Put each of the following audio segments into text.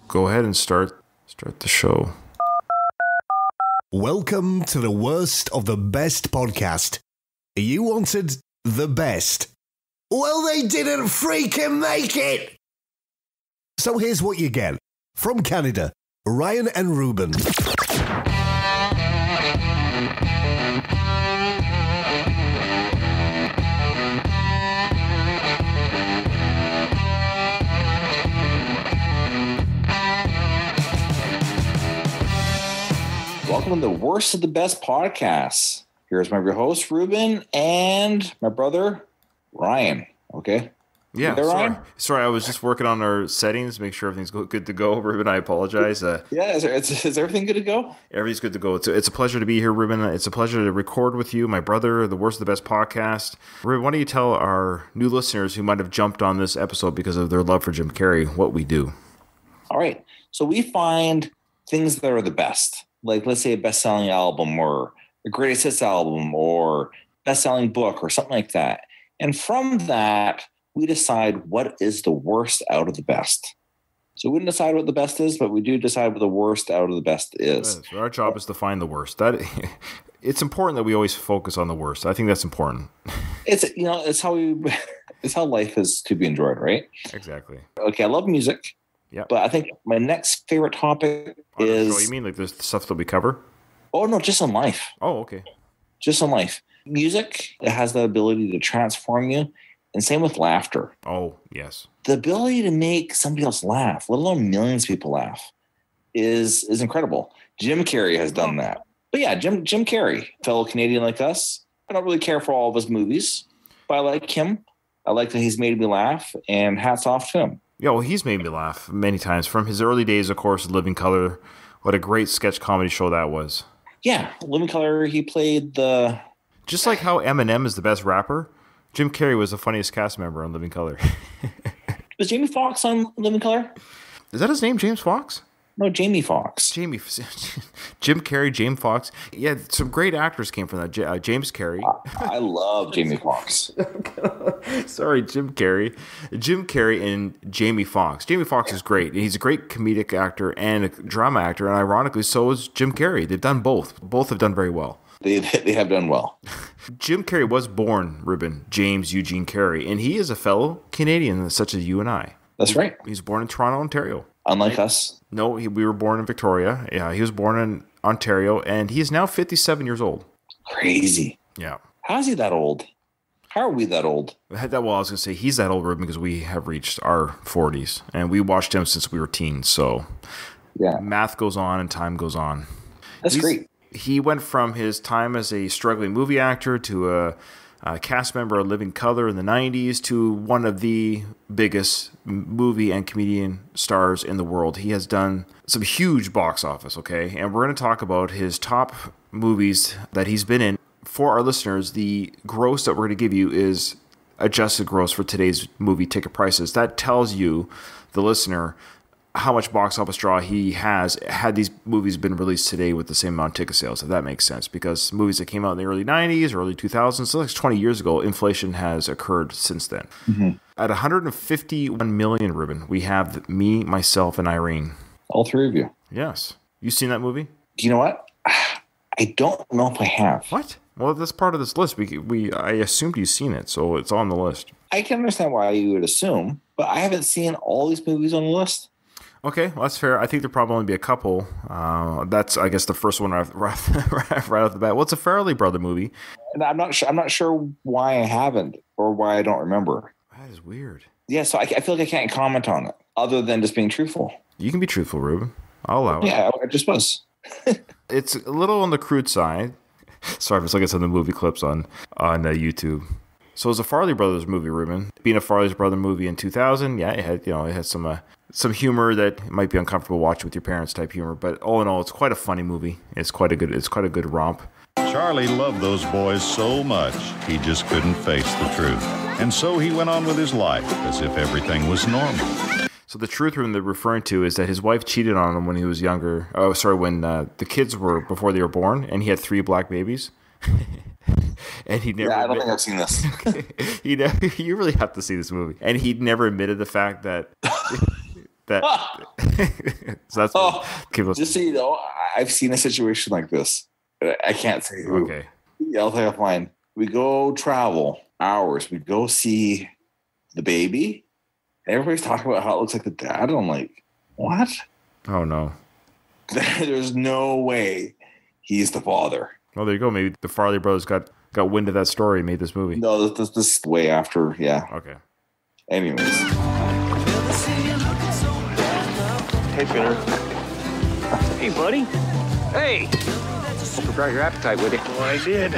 go ahead and start the show. Welcome to the worst of the best podcast. You wanted the best. Well, they didn't freaking make it. So here's what you get. From Canada, Ryan and Ruban. Welcome to the worst of the best podcasts. Here's my host, Ruben, and my brother, Ryan. Okay? Yeah, there, sorry. Ryan? Sorry, I was just working on our settings, make sure everything's good to go. Ruben, I apologize. Is everything good to go? Everything's good to go. It's a pleasure to be here, Ruben. It's a pleasure to record with you, my brother, the worst of the best podcast. Ruben, why don't you tell our new listeners who might have jumped on this episode because of their love for Jim Carrey what we do? All right. So we find things that are the best. Like, let's say a best-selling album or a greatest hits album or best-selling book or something like that. And from that, we decide what is the worst out of the best. So we wouldn't decide what the best is, but we do decide what the worst out of the best is. So our job is to find the worst. It's important that we always focus on the worst. I think that's important. It's how life is to be enjoyed, right? Exactly. Okay, I love music. Yeah. But I think my next favorite topic is... What you mean? Like there's stuff that we cover? Oh, no, just in life. Oh, okay. Just in life. Music, it has the ability to transform you. And same with laughter. Oh, yes. The ability to make somebody else laugh, let alone millions of people laugh, is incredible. Jim Carrey has done that. But yeah, Jim Carrey, fellow Canadian like us. I don't really care for all of his movies, but I like him. I like that he's made me laugh, and hats off to him. Yeah, well, he's made me laugh many times. From his early days, of course, Living Color. What a great sketch comedy show that was. Yeah, Living Color, he played the... Just like how Eminem is the best rapper, Jim Carrey was the funniest cast member on Living Color. Was Jamie Foxx on Living Color? Is that his name, James Foxx? No, Jamie Foxx. Jim Carrey, James Foxx. Yeah, some great actors came from that. James Carrey. I love Jamie Foxx. Sorry, Jim Carrey. Jim Carrey and Jamie Foxx. Jamie Foxx is great. He's a great comedic actor and a drama actor, and ironically, so is Jim Carrey. They've done both. Both have done very well. They have done well. Jim Carrey was born, Ruben, James Eugene Carrey, and he is a fellow Canadian such as you and I. That's right. He's born in Toronto, Ontario. Unlike us. No, we were born in Victoria. Yeah, he was born in Ontario, and he is now 57 years old. Crazy. Yeah. How is he that old? How are we that old? Well, I was going to say, he's that old, Ruben, because we have reached our 40s, and we watched him since we were teens, so yeah, math goes on and time goes on. That's great. He went from his time as a struggling movie actor to a cast member of Living Color in the 90s to one of the biggest movie and comedian stars in the world. He has done some huge box office, okay? And we're going to talk about his top movies that he's been in. For our listeners, the gross that we're going to give you is adjusted gross for today's movie ticket prices. That tells you, the listener, how much box office draw he has had these movies been released today with the same amount of ticket sales, if that makes sense. Because movies that came out in the early 90s, early 2000s, so like 20 years ago, inflation has occurred since then. Mm-hmm. At 151 million, Ruben, we have me, myself, and Irene. All three of you. Yes. You seen that movie? You know what? I don't know if I have. What? Well, that's part of this list. I assumed you've seen it, so it's on the list. I can understand why you would assume, but I haven't seen all these movies on the list. Okay, well, that's fair. I think there'll probably only be a couple. That's, I guess, the first one right off the bat. Well, it's a Farrelly Brother movie. And I'm not sure why I haven't or why I don't remember. That is weird. Yeah, so I feel like I can't comment on it other than just being truthful. You can be truthful, Ruben. I'll allow it. Yeah, I just was. It's a little on the crude side. Sorry, I was looking at some of the movie clips on YouTube. So it's a Farrelly Brothers movie, Ruben. Being a Farrelly Brother movie in 2000, yeah, it had some humor that might be uncomfortable watching with your parents type humor, but all in all, it's quite a funny movie. It's quite a good romp. Charlie loved those boys so much, he just couldn't face the truth. And so he went on with his life as if everything was normal. So the truth Ruben they're referring to is that his wife cheated on him when he was younger. Oh, sorry, when the kids were before they were born, and he had 3 black babies. And he never. Yeah, I don't think I've seen this. You really have to see this movie. And he'd never admitted the fact that That so that's just so you know, I've seen a situation like this. I can't say who. Okay. Yeah, I'll tell you offline. We go travel hours. We go see the baby. Everybody's talking about how it looks like the dad. And I'm like, what? Oh no. There's no way he's the father. Well, there you go. Maybe the Farley brothers got wind of that story and made this movie. No, this is way after. Yeah. Okay. Anyways. Hey, Finner. Hey, buddy. Hey. Hope I brought your appetite with you. Well, I did.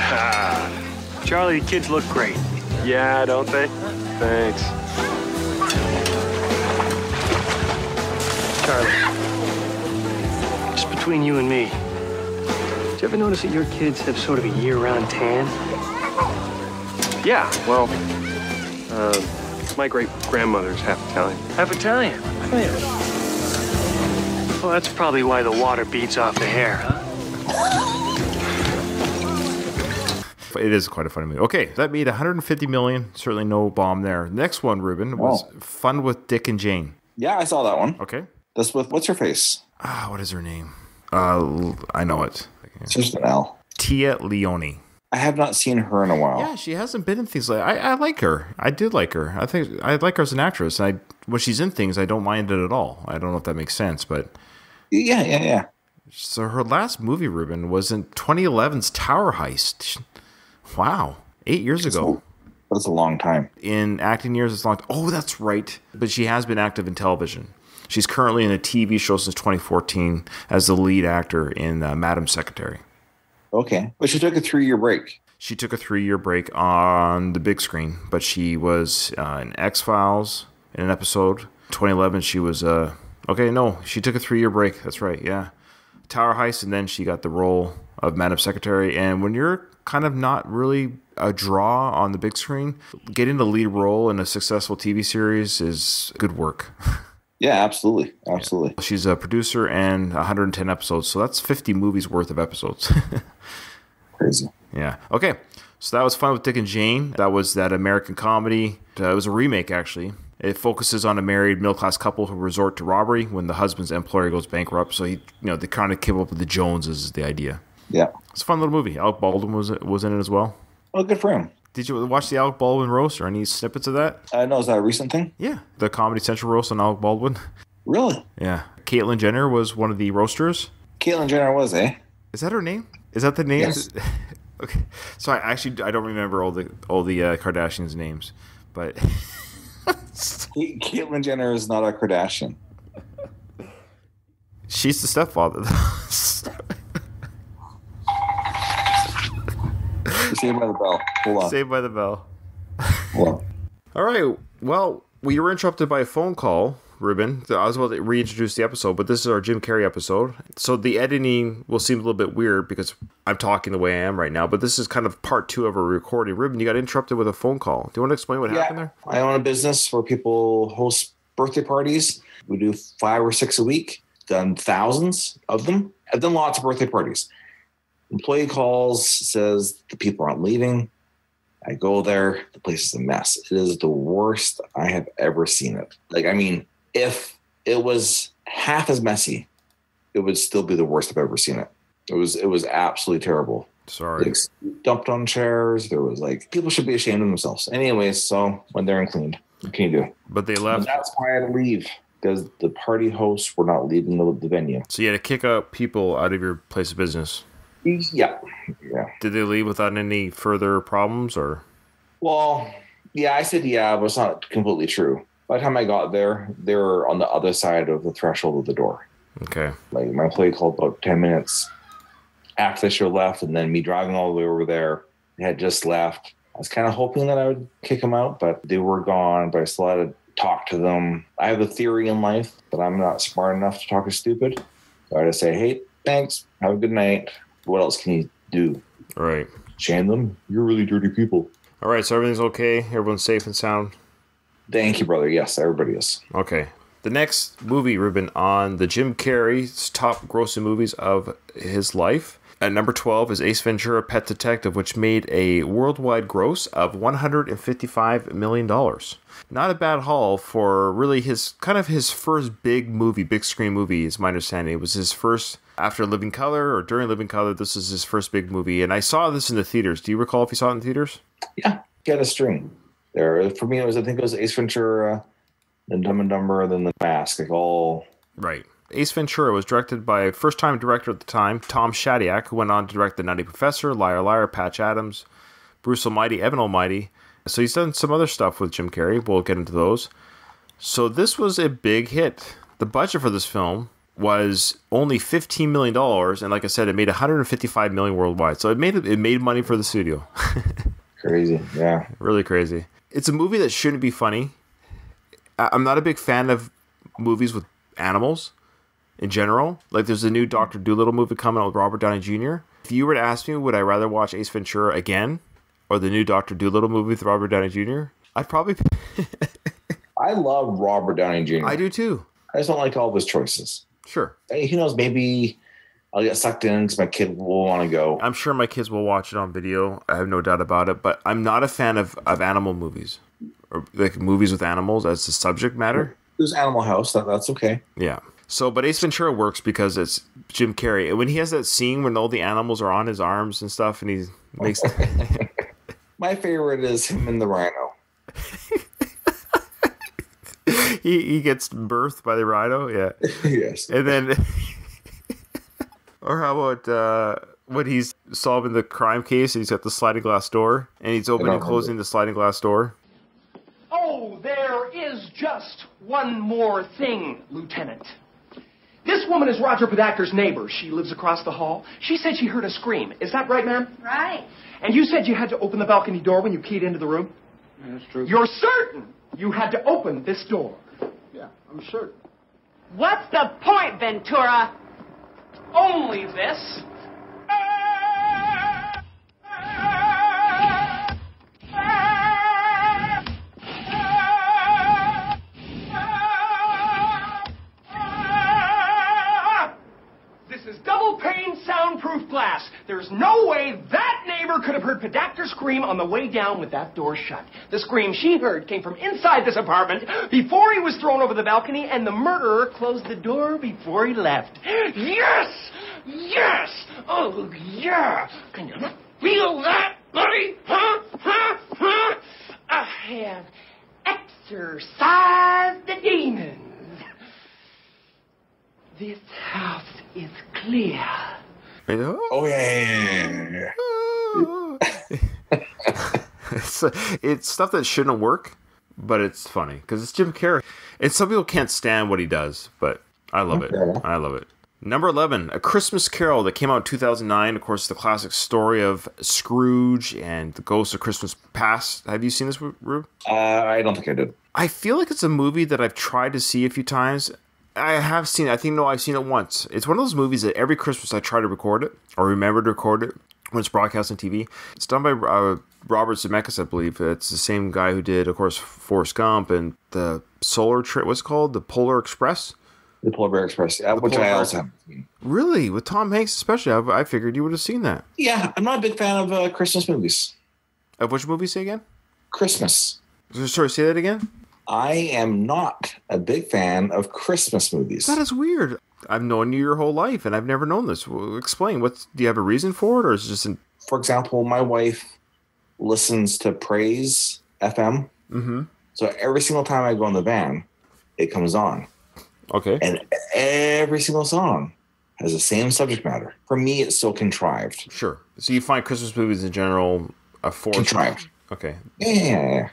Charlie, the kids look great. Yeah, don't they? Thanks. Charlie, just between you and me, did you ever notice that your kids have sort of a year-round tan? Yeah, well, my great-grandmother's half Italian. Half Italian? Well, that's probably why the water beads off the hair, huh? It is quite a funny movie. Okay, that made $150 million. Certainly no bomb there. Next one, Ruben, was Fun with Dick and Jane. Yeah, I saw that one. Okay. That's with what's her face? What is her name? I know it. It's just an L. Tia Leone. I have not seen her in a while. Yeah, she hasn't been in things like I like her. I did like her. I think I like her as an actress. And when she's in things, I don't mind it at all. I don't know if that makes sense, but Yeah. So her last movie, Ruben, was in 2011's Tower Heist. Wow, 8 years ago. That's a long time. In acting years, it's long. Oh, that's right. But she has been active in television. She's currently in a TV show since 2014 as the lead actor in Madam Secretary. Okay. But she took a 3-year break. She took a 3-year break on the big screen, but she was in X-Files in an episode. 2011, she was... she took a 3-year break. That's right, yeah. Tower Heist, and then she got the role of Madam Secretary. And when you're kind of not really a draw on the big screen, getting the lead role in a successful TV series is good work. Yeah, absolutely. Absolutely. Yeah. She's a producer and 110 episodes, so that's 50 movies worth of episodes. Crazy. Yeah. Okay. So that was Fun with Dick and Jane. That was that American comedy. It was a remake, actually. It focuses on a married middle-class couple who resort to robbery when the husband's employer goes bankrupt. So they kind of came up with the Joneses is the idea. Yeah. It's a fun little movie. Alec Baldwin was in it as well. Oh, good for him. Did you watch the Alec Baldwin roast or any snippets of that? No, is that a recent thing? Yeah. The Comedy Central roast on Alec Baldwin. Really? Yeah. Caitlyn Jenner was one of the roasters. Caitlyn Jenner was, eh? Is that her name? Is that the name? Yes. Okay. So I don't remember all the Kardashians' names, but Caitlyn Jenner is not a Kardashian. She's the stepfather. Saved by the Bell. Hold on. Saved by the Bell. Hold on. All right. Well, we were interrupted by a phone call, Ruben. I was about to reintroduce the episode, but this is our Jim Carrey episode. So the editing will seem a little bit weird because I'm talking the way I am right now, but this is kind of part 2 of a recording. Ruben, you got interrupted with a phone call. Do you want to explain what happened there? I own a business where people host birthday parties. We do 5 or 6 a week. Done thousands of them. I've done lots of birthday parties. Employee calls, says the people aren't leaving. I go there. The place is a mess. It is the worst I have ever seen it. If it was half as messy, it would still be the worst I've ever seen it. It was absolutely terrible. Sorry. Dumped on chairs. There was people should be ashamed of themselves. Anyways, so when they're cleaned, what can you do? But they left. And that's why I had to leave, because the party hosts were not leaving the venue. So you had to kick out people out of your place of business. Yeah. Did they leave without any further problems, or? Well, yeah, I said yeah, but it's not completely true. By the time I got there, they were on the other side of the threshold of the door. Okay. My employee called about 10 minutes after they should have left, and then me driving all the way over there, they had just left. I was kind of hoping that I would kick them out, but they were gone, but I still had to talk to them. I have a theory in life that I'm not smart enough to talk to stupid. So I had to say, hey, thanks, have a good night. What else can you do? All right. Shame them? You're really dirty people. All right, so everything's okay? Everyone's safe and sound? Thank you, brother. Yes, everybody is. Okay. The next movie, Ruben, on the Jim Carrey's top grossing movies of his life At number 12 is Ace Ventura: Pet Detective, which made a worldwide gross of $155 million. Not a bad haul for really his first big screen movie, is my understanding. It was his first after Living Color or during Living Color. This is his first big movie, and I saw this in the theaters. Do you recall if you saw it in theaters? Yeah, get a string. There for me, I think it was Ace Ventura, then Dumb and Dumber, then The Mask. Like all right. Ace Ventura was directed by first-time director at the time, Tom Shadyac, who went on to direct The Nutty Professor, Liar Liar, Patch Adams, Bruce Almighty, Evan Almighty. So he's done some other stuff with Jim Carrey. We'll get into those. So this was a big hit. The budget for this film was only $15 million, and like I said, it made $155 million worldwide. So it made money for the studio. Crazy, yeah. Really crazy. It's a movie that shouldn't be funny. I'm not a big fan of movies with animals. In general, like there's a new Dr. Dolittle movie coming out with Robert Downey Jr. If you were to ask me, would I rather watch Ace Ventura again or the new Dr. Dolittle movie with Robert Downey Jr.? I'd probably... I love Robert Downey Jr. I do too. I just don't like all of his choices. Sure. Who knows, maybe I'll get sucked in because my kid will want to go. I'm sure my kids will watch it on video. I have no doubt about it, but I'm not a fan of animal movies or like movies with animals as the subject matter. There's Animal House. That's okay. Yeah. So, but Ace Ventura works because it's Jim Carrey. And when he has that scene when all the animals are on his arms and stuff, and he makes... My favorite is him and the rhino. he gets birthed by the rhino, yeah. Yes. And then... or how about when he's solving the crime case and he's got the sliding glass door, and he's opening and closing the sliding glass door? Oh, there is just one more thing, Lieutenant. This woman is Roger Podacter's neighbor. She lives across the hall. She said she heard a scream. Is that right, ma'am? Right. And you said you had to open the balcony door when you keyed into the room? Yeah, that's true. You're certain you had to open this door? Yeah, I'm certain. What's the point, Ventura? Only this. This is double-pane soundproof glass. There's no way that neighbor could have heard Podacter scream on the way down with that door shut. The scream she heard came from inside this apartment before he was thrown over the balcony, and the murderer closed the door before he left. Yes! Yes! Oh, yeah! Can you feel that, buddy? Huh? Huh? Huh? I have exorcised the demons. This house is clear. Oh, yeah. It's stuff that shouldn't work, but it's funny because it's Jim Carrey. And some people can't stand what he does, but I love it. I love it. Number 11, A Christmas Carol, that came out in 2009. Of course, the classic story of Scrooge and the Ghost of Christmas Past. Have you seen this, Rube? I don't think I did. I feel like it's a movie that I've tried to see a few times. I have seen it. I've seen it once. It's one of those movies that every Christmas I try to record it or remember to record it when it's broadcast on TV. It's done by Robert Zemeckis, I believe. It's the same guy who did, of course, Forrest Gump and the Solar Trip. What's it called? The Polar Express? The Polar Express, which I also haven't seen. Really? With Tom Hanks especially? I figured you would have seen that. Yeah, I'm not a big fan of Christmas movies. Of which movie, say again? Christmas. Sorry, say that again? I am not a big fan of Christmas movies. That is weird. I've known you your whole life, and I've never known this. Well, explain. Do you have a reason for it, or is it just For example, my wife listens to Praise FM. Mm-hmm. So every single time I go in the van, it comes on. Okay. And every single song has the same subject matter. For me, it's so contrived. Sure. So you find Christmas movies in general a force? Contrived. Okay. Yeah.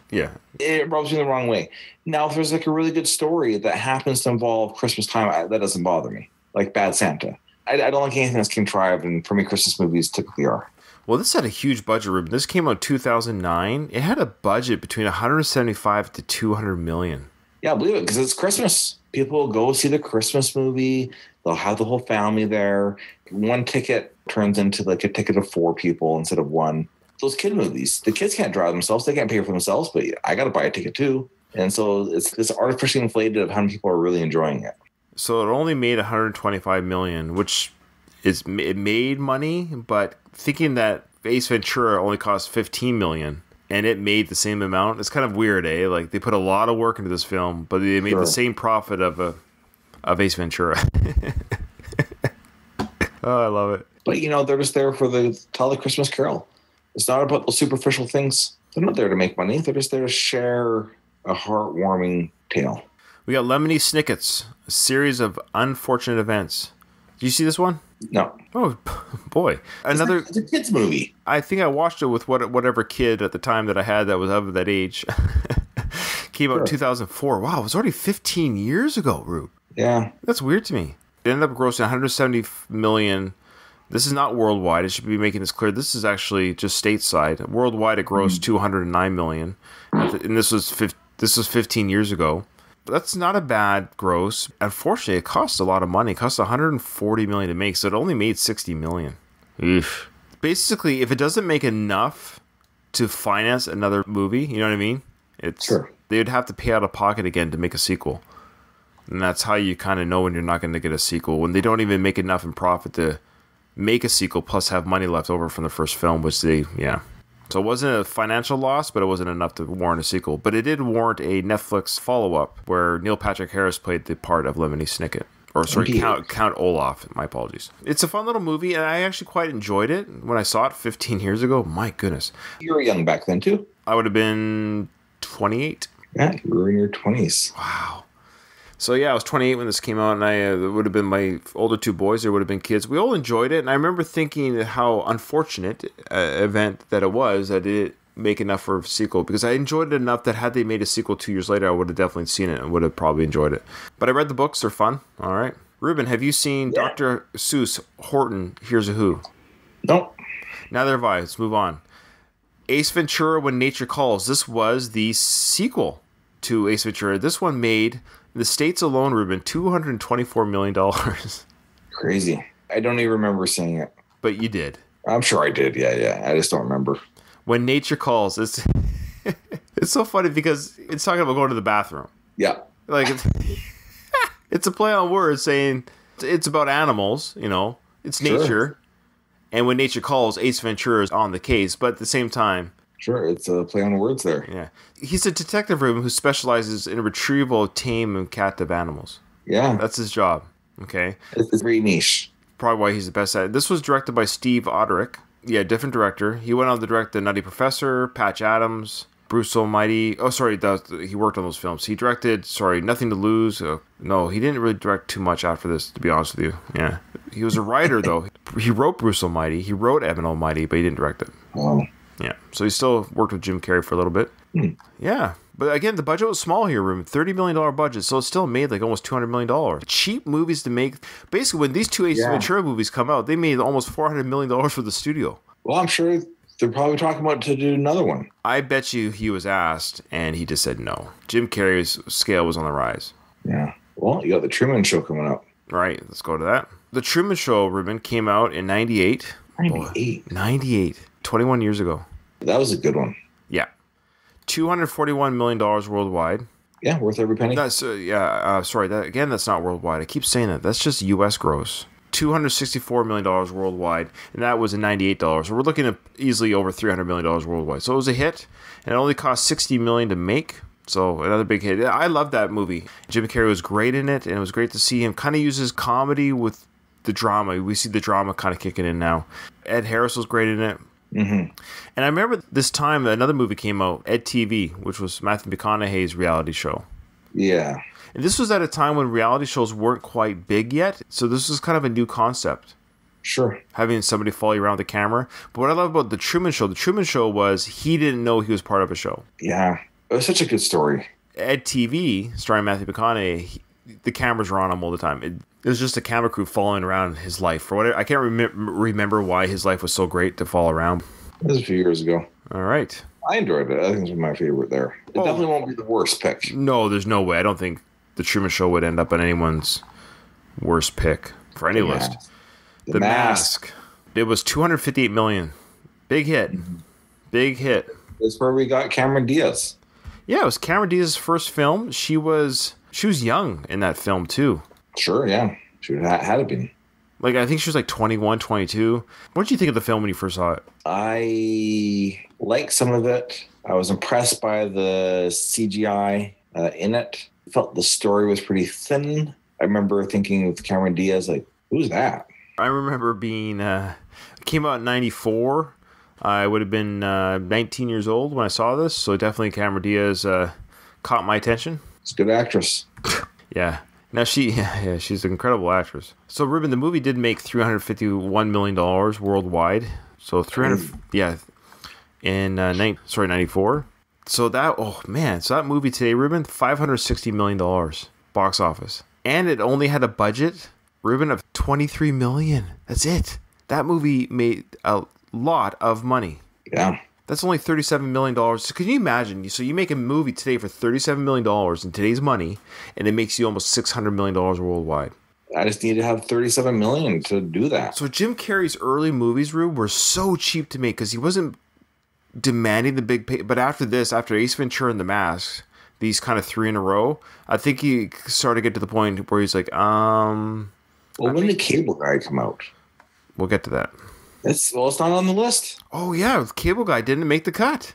It rubs me the wrong way. Now, if there's like a really good story that happens to involve Christmas time, that doesn't bother me. Like Bad Santa. I don't like anything that's contrived, and for me, Christmas movies typically are. Well, this had a huge budget, Ruben. This came out in 2009. It had a budget between 175 to 200 million. Yeah, I believe it, because it's Christmas. People go see the Christmas movie. They'll have the whole family there. One ticket turns into like a ticket of 4 people instead of 1. Those kid movies, the kids can't drive themselves. They can't pay for themselves, but I got to buy a ticket too. And so it's artificially inflated of how many people are really enjoying it. So it only made 125 million, which it made money, but thinking that Ace Ventura only cost $15 million and it made the same amount, it's kind of weird, eh? Like they put a lot of work into this film, but they made the same profit of Ace Ventura. Oh, I love it. But they're just there for tell the Christmas Carol. It's not about the superficial things. They're not there to make money. They're just there to share a heartwarming tale. We got Lemony Snicket's A Series of Unfortunate Events. Did you see this one? No. Oh, boy. It's a kid's movie. I think I watched it with whatever kid at the time that I had that was of that age. Came out in 2004. Wow, it was already 15 years ago, Rube. Yeah. That's weird to me. It ended up grossing $170 million. This is not worldwide. I should be making this clear. This is actually just stateside. Worldwide, it grossed $209 million. And this was 15 years ago. That's not a bad gross. Unfortunately, it cost a lot of money. It cost $140 million to make, so it only made $60 million. Oof. Basically, if it doesn't make enough to finance another movie, you know what I mean? Sure. They would have to pay out of pocket again to make a sequel. And that's how you kind of know when you're not going to get a sequel. When they don't even make enough in profit to make a sequel plus have money left over from the first film, which So it wasn't a financial loss, but it wasn't enough to warrant a sequel. But it did warrant a Netflix follow-up where Neil Patrick Harris played the part of Lemony Snicket. Or, sorry, Count Olaf. My apologies. It's a fun little movie, and I actually quite enjoyed it when I saw it 15 years ago. My goodness. You were young back then, too. I would have been 28. Yeah, you were in your 20s. Wow. So, yeah, I was 28 when this came out, and it would have been my older two boys. There would have been kids. We all enjoyed it, and I remember thinking how unfortunate event that it was that it didn't make enough for a sequel, because I enjoyed it enough that had they made a sequel 2 years later, I would have definitely seen it and would have probably enjoyed it. But I read the books. They're fun. All right. Ruben, have you seen Dr. Seuss Horton Hears a Who? Nope. Neither have I. Let's move on. Ace Ventura When Nature Calls. This was the sequel to Ace Ventura. This one made... the States alone, Ruben, $224 million. Crazy. I don't even remember seeing it. But you did. I'm sure I did. Yeah. I just don't remember. When Nature Calls. It's so funny because it's talking about going to the bathroom. Yeah. Like, it's a play on words saying it's about animals, It's nature. And when nature calls, Ace Ventura is on the case. But at the same time... Sure, it's a play on words there. Yeah. He's a detective, Ruben, who specializes in retrieval of tame and captive animals. Yeah. That's his job. Okay. It's very niche. Probably why he's the best at it. This was directed by Steve Oderick. Yeah, different director. He went on to direct The Nutty Professor, Patch Adams, Bruce Almighty. Oh, sorry, he worked on those films. He directed, Nothing to Lose. No, he didn't really direct too much after this, to be honest with you. Yeah. He was a writer, though. He wrote Bruce Almighty. He wrote Evan Almighty, but he didn't direct it. Oh. Yeah, so he still worked with Jim Carrey for a little bit. Yeah, but again, the budget was small here, Ruben. $30 million budget, so it still made like almost $200 million. Cheap movies to make. Basically, when these two Ace Ventura movies come out, they made almost $400 million for the studio. Well, I'm sure they're probably talking about to do another one. I bet you he was asked, and he just said no. Jim Carrey's scale was on the rise. Yeah. Well, you got The Truman Show coming up. Right, let's go to that. The Truman Show, Ruben, came out in 98. 98? 98. 21 years ago. That was a good one. Yeah. $241 million worldwide. Yeah, worth every penny. That's sorry. That's not worldwide. I keep saying that. That's just U.S. gross. $264 million worldwide, and that was in $98. So we're looking at easily over $300 million worldwide. So it was a hit, and it only cost $60 million to make. So another big hit. I love that movie. Jim Carrey was great in it, and it was great to see him kind of use his comedy with the drama. We see the drama kind of kicking in now. Ed Harris was great in it. Mm-hmm. And I remember this time another movie came out, Ed TV, which was Matthew McConaughey's reality show. Yeah. And this was at a time when reality shows weren't quite big yet, so this was kind of a new concept. Sure. Having somebody follow you around the camera. But what I love about The Truman Show was he didn't know he was part of a show. Yeah. It was such a good story. Ed TV, starring Matthew McConaughey, the cameras were on him all the time. It was just a camera crew following around his life. For whatever, I can't remember why his life was so great to follow around. It was a few years ago. All right. I enjoyed it. I think it's my favorite there. It definitely won't be the worst pick. No, there's no way. I don't think The Truman Show would end up on anyone's worst pick for any list. The Mask. It was $258 million. Big hit. Mm-hmm. Big hit. That's where we got Cameron Diaz. Yeah, it was Cameron Diaz's first film. She was young in that film too. Sure, yeah. She had to be. Like, I think she was like 21, 22. What did you think of the film when you first saw it? I liked some of it. I was impressed by the CGI in it. I felt the story was pretty thin. I remember thinking with Cameron Diaz, like, who's that? I remember being, it came out in 94. I would have been 19 years old when I saw this, so definitely Cameron Diaz caught my attention. She's a good actress. Yeah. Now she's an incredible actress. So Ruben, the movie did make $351 million worldwide. So 94. So that movie today, Ruben, $560 million box office. And it only had a budget, Ruben, of $23 million. That's it. That movie made a lot of money. Yeah. That's only $37 million. So can you imagine? So you make a movie today for $37 million in today's money, and it makes you almost $600 million worldwide. I just need to have $37 million to do that. So Jim Carrey's early movies, Rube, were so cheap to make because he wasn't demanding the big pay. But after Ace Ventura and The Mask, these kind of 3 in a row, I think he started to get to the point where he's like, Well, when did Cable Guy come out? We'll get to that. It's not on the list. Oh, yeah. Cable Guy didn't make the cut.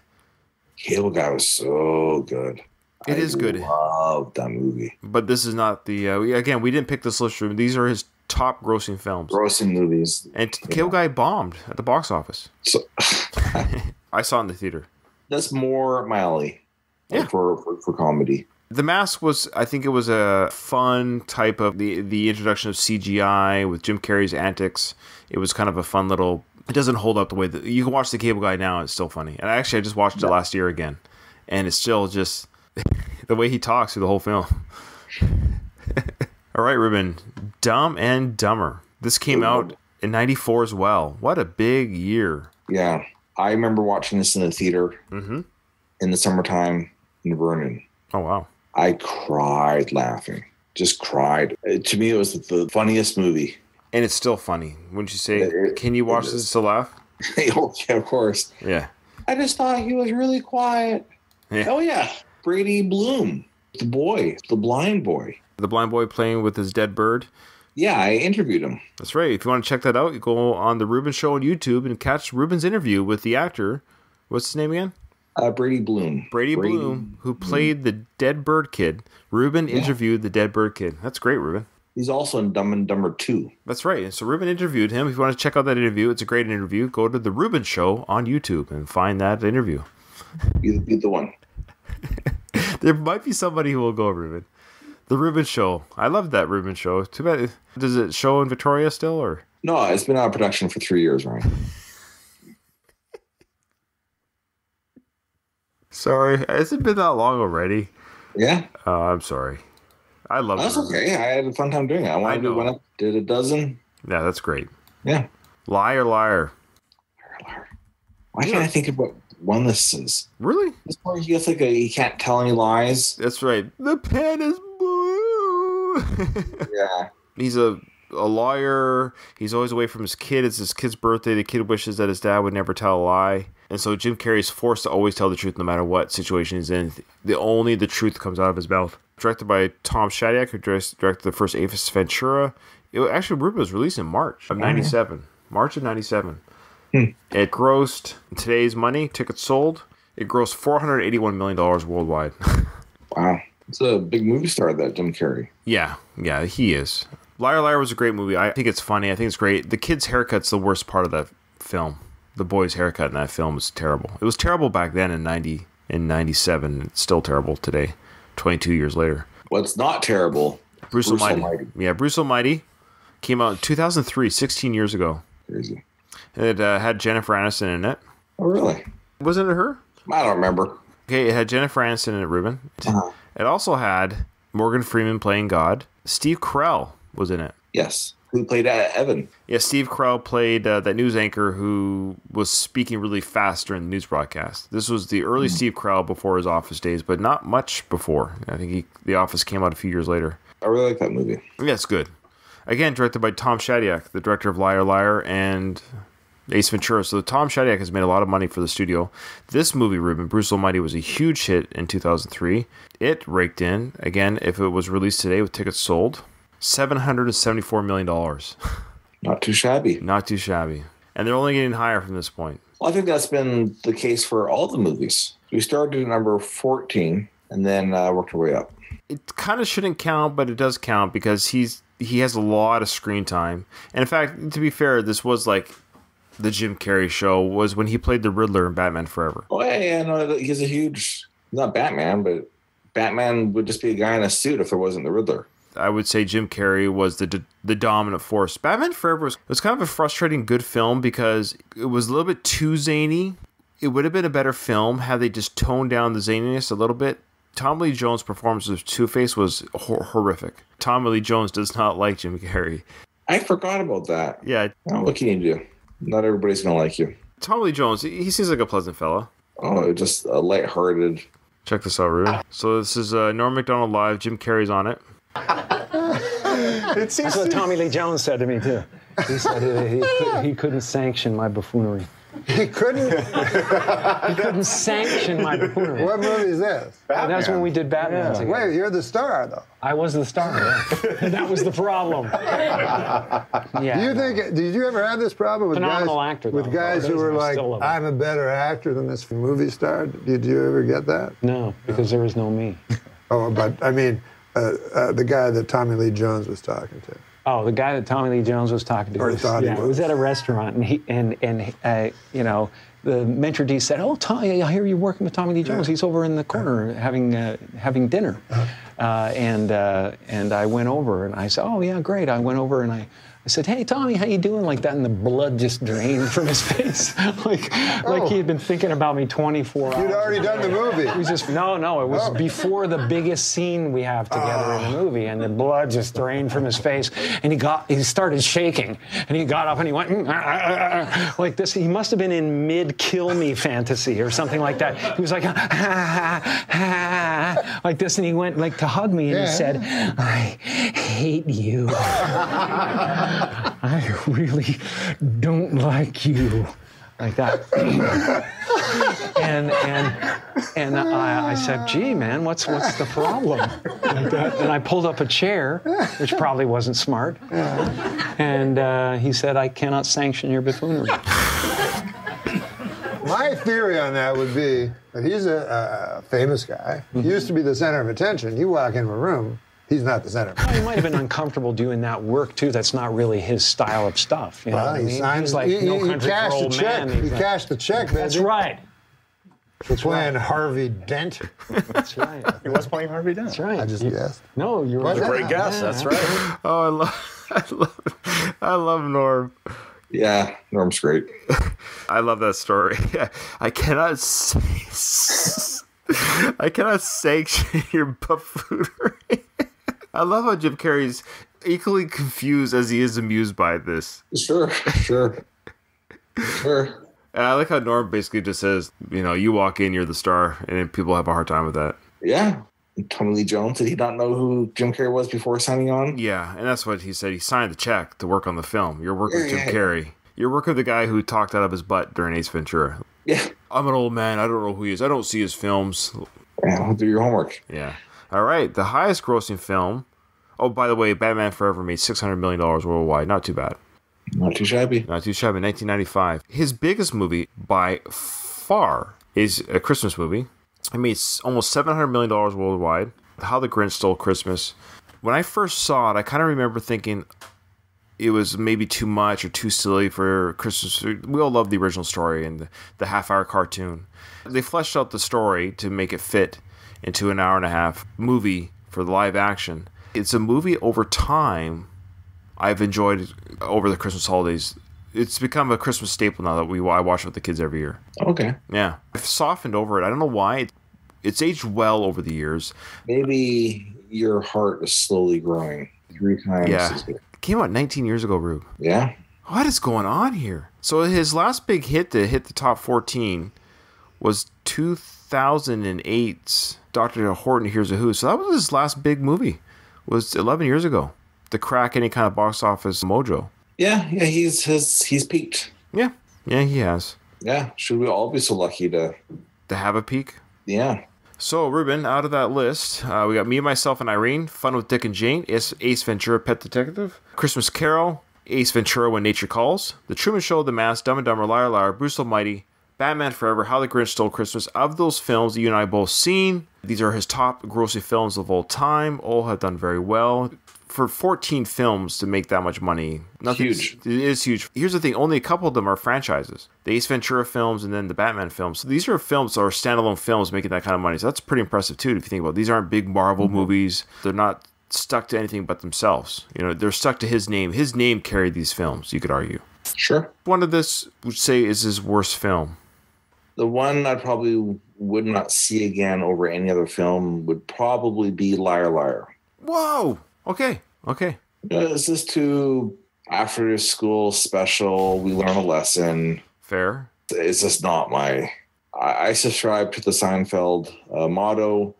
Cable Guy was so good. It is good. I love that movie. But this is not the... again, we didn't pick this list. These are his top grossing films. Grossing movies. And Cable Guy bombed at the box office. So, I saw it in the theater. That's more my alley. Yeah. For comedy. The Mask was, I think it was a fun type of the introduction of CGI with Jim Carrey's antics. It was kind of a fun little, it doesn't hold up the way that you can watch the Cable Guy now. And it's still funny. And I just watched it last year again, and it's still just the way he talks through the whole film. All right, Ruben, Dumb and Dumber. This came out in 94 as well. What a big year. Yeah. I remember watching this in the theater in the summertime in Vernon. Oh, wow. I cried laughing. Just cried. To me, it was the funniest movie. And it's still funny. Wouldn't you say? Can you watch this to laugh? Oh, yeah, of course. Yeah. I just thought he was really quiet. Yeah. Oh, yeah. Brady Bloom, the boy, the blind boy. The blind boy playing with his dead bird. Yeah, I interviewed him. That's right. If you want to check that out, you go on the Ruben Show on YouTube and catch Ruben's interview with the actor. What's his name again? Brady Bloom. Brady Bloom, who played the dead bird kid. Ruben interviewed the dead bird kid. That's great, Ruben. He's also in Dumb and Dumber 2. That's right. And so Ruben interviewed him. If you want to check out that interview, it's a great interview. Go to the Ruben Show on YouTube and find that interview. Be the one. There might be somebody who will go, Ruben. The Ruben Show. I love that Ruben Show. Too bad. Does it show in Victoria still, or? No, it's been out of production for 3 years, Ryan. Sorry, has it been that long already? Yeah. I'm sorry. I love it. That's okay. I had a fun time doing it. I wanted to went up, did a dozen. Yeah, that's great. Yeah. Liar. Why can't I think of what one this is? Really? This part he gets he can't tell any lies. That's right. The pen is blue. Yeah. He's a lawyer. He's always away from his kid. It's his kid's birthday. The kid wishes that his dad would never tell a lie. And so Jim Carrey's forced to always tell the truth no matter what situation he's in. Only the truth comes out of his mouth. Directed by Tom Shadyac, who directed the first Ace Ventura. Ruben was released in March of 97. March of 97. It grossed, in today's money, tickets sold, it grossed $481 million worldwide. Wow. It's a big movie star, that Jim Carrey. Yeah, he is. Liar was a great movie. I think it's funny. I think it's great. The kid's haircut's the worst part of that film. The boy's haircut in that film was terrible. It was terrible back then in 97. It's still terrible today, 22 years later. What's not terrible? Bruce Almighty. Yeah, Bruce Almighty came out in 2003, 16 years ago. Crazy. It had Jennifer Aniston in it. Oh, really? Wasn't it her? I don't remember. Okay, it had Jennifer Aniston in it, Ruben. Uh-huh. It also had Morgan Freeman playing God. Steve Carell was in it. Yes. Who played Evan? Yeah, Steve Carell played that news anchor who was speaking really fast during the news broadcast. This was the early Steve Carell before his Office days, but not much before. I think The Office came out a few years later. I really like that movie. Yeah, it's good. Again, directed by Tom Shadyac, the director of Liar and Ace Ventura. So Tom Shadyac has made a lot of money for the studio. This movie, Ruben, Bruce Almighty, was a huge hit in 2003. It raked in, again, if it was released today with tickets sold, $774 million. Not too shabby. Not too shabby. And they're only getting higher from this point. Well, I think that's been the case for all the movies. We started at number 14 and then worked our way up. It kind of shouldn't count, but it does count because he has a lot of screen time. And in fact, to be fair, this was like the Jim Carrey show was when he played the Riddler in Batman Forever. Oh, yeah, no, he's a huge, not Batman, but Batman would just be a guy in a suit if there wasn't the Riddler. I would say Jim Carrey was the dominant force. Batman Forever was kind of a frustrating good film because it was a little bit too zany. It would have been a better film had they just toned down the zaniness a little bit. Tommy Lee Jones' performance of Two-Face was horrific. Tommy Lee Jones does not like Jim Carrey. I forgot about that. Yeah. Oh, what can you do? Not everybody's going to like you. Tommy Lee Jones, he seems like a pleasant fella. Oh, just a lighthearted. Check this out, Rue. So this is Norm Macdonald Live. Jim Carrey's on it. That's what Tommy Lee Jones said to me, too. He said he couldn't sanction my buffoonery. He couldn't? He couldn't sanction my buffoonery. What movie is this? That's when we did Batman together. Wait, you're the star, though. I was the star, yeah. That was the problem. Yeah. Do you think? Did you ever have this problem with guys who were like, "I'm a better actor than this movie star"? Did you ever get that? No, because there was no me. Oh, but I mean, the guy that Tommy Lee Jones was talking to. Oh, the guy that Tommy Lee Jones was talking to. Or thought he was at a restaurant, and you know, the maitre d' said, "Oh, Tommy, I hear you're working with Tommy Lee Jones. He's over in the corner having dinner." And I went over and I said, "Oh yeah, great." I went over and I said, "Hey Tommy, how you doing?" Like that, and the blood just drained from his face, like he had been thinking about me 24 hours. You'd already done the movie. It was just no. It was before the biggest scene we have together in the movie, and the blood just drained from his face, and he started shaking, and he got up and he went like this. He must have been in mid kill me fantasy or something like that. He was like like this, and he went like to hug me, and he said, "I hate you." I really don't like you, like that. and I said, "Gee, man, what's the problem?" Like that. And I pulled up a chair, which probably wasn't smart. And he said, "I cannot sanction your buffoonery." My theory on that would be that he's a famous guy. He used to be the center of attention. You walk into a room. He's not the center. Well, he might have been uncomfortable doing that work too. That's not really his style of stuff. You know what I mean? He's like No Country for Old Men. He cashed the check, baby. That's right. For playing Harvey Dent. That's right. He was playing Harvey Dent. That's right. I just guessed. No, you're a great guess. That's right. Oh, I love Norm. Yeah, Norm's great. I love that story. I cannot sanction your buffoonery. I love how Jim Carrey's equally confused as he is amused by this. Sure. And I like how Norm basically just says, you know, you walk in, you're the star, and people have a hard time with that. Yeah. Tommy Lee Jones, did he not know who Jim Carrey was before signing on? Yeah, and that's what he said. He signed the check to work on the film. You're working with Jim Carrey. You're working with the guy who talked out of his butt during Ace Ventura. Yeah. I'm an old man. I don't know who he is. I don't see his films. Yeah, do your homework. Yeah. All right, the highest grossing film. Oh, by the way, Batman Forever made $600 million worldwide. Not too bad. Not too shabby. 1995. His biggest movie by far is a Christmas movie. It made almost $700 million worldwide. How the Grinch Stole Christmas. When I first saw it, I kind of remember thinking it was maybe too much or too silly for Christmas. We all love the original story and the half-hour cartoon. They fleshed out the story to make it fit into an hour-and-a-half movie for the live action. It's a movie over time I've enjoyed over the Christmas holidays. It's become a Christmas staple now that I watch with the kids every year. Okay. Yeah. I've softened over it. I don't know why. It's aged well over the years. Maybe your heart is slowly growing 3 times. Yeah. It came out 19 years ago, Rube. Yeah. What is going on here? So his last big hit to hit the top 14 was 2008's Dr. Horton Hears a Who. So that was his last big movie. It was 11 years ago. To crack any kind of box office mojo. Yeah, he's peaked. Yeah, he has. Yeah, should we all be so lucky to have a peak? Yeah. So, Ruben, out of that list, we got Me, Myself, and Irene, Fun with Dick and Jane, Ace Ventura, Pet Detective, Christmas Carol, Ace Ventura: When Nature Calls, The Truman Show, The Mask, Dumb and Dumber, Liar Liar, Bruce Almighty, Batman Forever, How the Grinch Stole Christmas. Of those films that you and I both seen, these are his top grossing films of all time. All have done very well. For 14 films to make that much money, huge. It is huge. Here's the thing, only a couple of them are franchises. The Ace Ventura films and then the Batman films. So these are films that are standalone films making that kind of money. So that's pretty impressive too, if you think about it. These aren't big Marvel movies. They're not stuck to anything but themselves. You know, they're stuck to his name. His name carried these films, you could argue. Sure. One of this would say is his worst film. The one I probably would not see again over any other film would probably be Liar Liar. Whoa! Okay. It's just too after school special. We learn a lesson. Fair. It's just not my... I subscribe to the Seinfeld motto,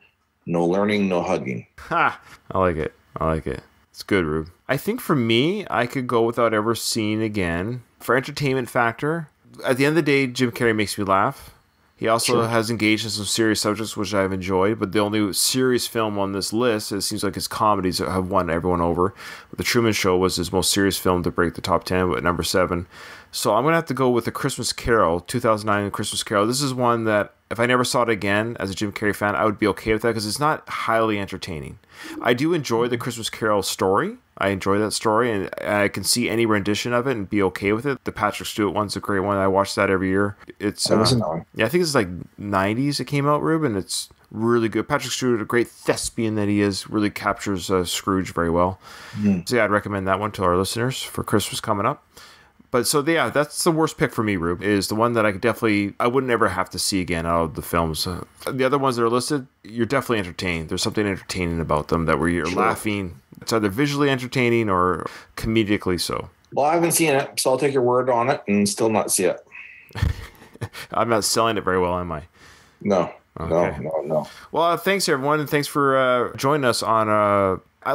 no learning, no hugging. Ha! I like it. It's good, Rube. I think for me, I could go without ever seeing again. For entertainment factor, at the end of the day, Jim Carrey makes me laugh. He also has engaged in some serious subjects, which I've enjoyed, but the only serious film on this list, it seems like his comedies have won everyone over. The Truman Show was his most serious film to break the top 10, but number 7. So I'm going to have to go with The Christmas Carol, 2009 Christmas Carol. This is one that, if I never saw it again as a Jim Carrey fan, I would be okay with that because it's not highly entertaining. I do enjoy the Christmas Carol story. I enjoy that story, and I can see any rendition of it and be okay with it. The Patrick Stewart one's a great one. I watch that every year. It's yeah, I think it's like 90s it came out, Ruben. It's really good. Patrick Stewart, a great thespian that he is, really captures Scrooge very well. So yeah, I'd recommend that one to our listeners for Christmas coming up. But so yeah, that's the worst pick for me, Rube, is the one that I wouldn't ever have to see again out of the films. The other ones that are listed, you're definitely entertained. There's something entertaining about them that where you're laughing. It's either visually entertaining or comedically so. Well, I haven't seen it, so I'll take your word on it and still not see it. I'm not selling it very well, am I? No. Okay. No. Well, thanks everyone, and thanks for joining us on.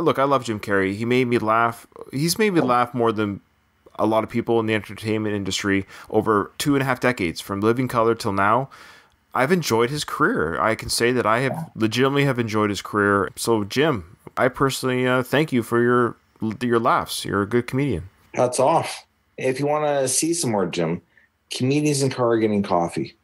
Look, I love Jim Carrey. He made me laugh. He's made me laugh more than a lot of people in the entertainment industry over 2.5 decades, from Living Color till now. I've enjoyed his career. I can say that I have legitimately enjoyed his career. So, Jim, I personally thank you for your laughs. You're a good comedian. Hats off. If you want to see some more Jim, Comedians in Car Getting Coffee,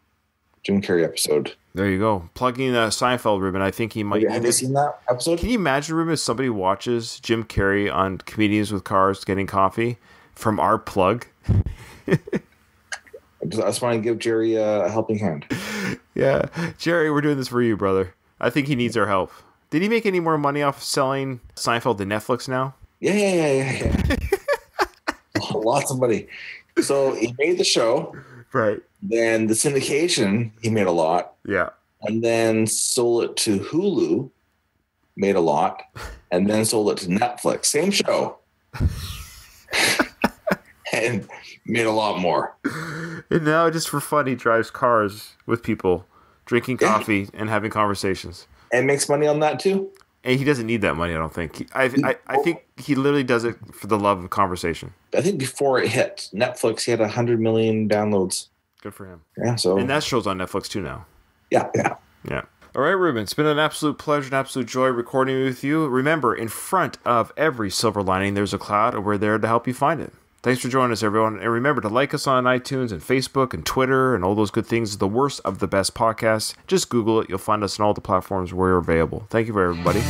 Jim Carrey episode. There you go. Plugging Seinfeld, Ruben. I think he might. Have you seen that episode? Can you imagine, Ruben, if somebody watches Jim Carrey on Comedians with Cars Getting Coffee from our plug? I just want to give Jerry a helping hand. Yeah. Jerry, we're doing this for you, brother. I think he needs our help. Did he make any more money off selling Seinfeld to Netflix now? Yeah. Lots of money. So he made the show. Right. Then the syndication, he made a lot. Yeah. And then sold it to Hulu, made a lot. And then sold it to Netflix. Same show. And made a lot more. And now, just for fun, he drives cars with people, drinking coffee and having conversations. And makes money on that too. And he doesn't need that money, I don't think. I think he literally does it for the love of conversation. I think before it hit Netflix, he had 100 million downloads. Good for him. Yeah. So, and that show's on Netflix too now. Yeah. All right, Ruben, it's been an absolute pleasure, an absolute joy recording with you. Remember, in front of every silver lining, there's a cloud, and we're there to help you find it. Thanks for joining us, everyone. And remember to like us on iTunes and Facebook and Twitter and all those good things. The Worst of the Best Podcasts. Just Google it. You'll find us on all the platforms where we're available. Thank you, everybody.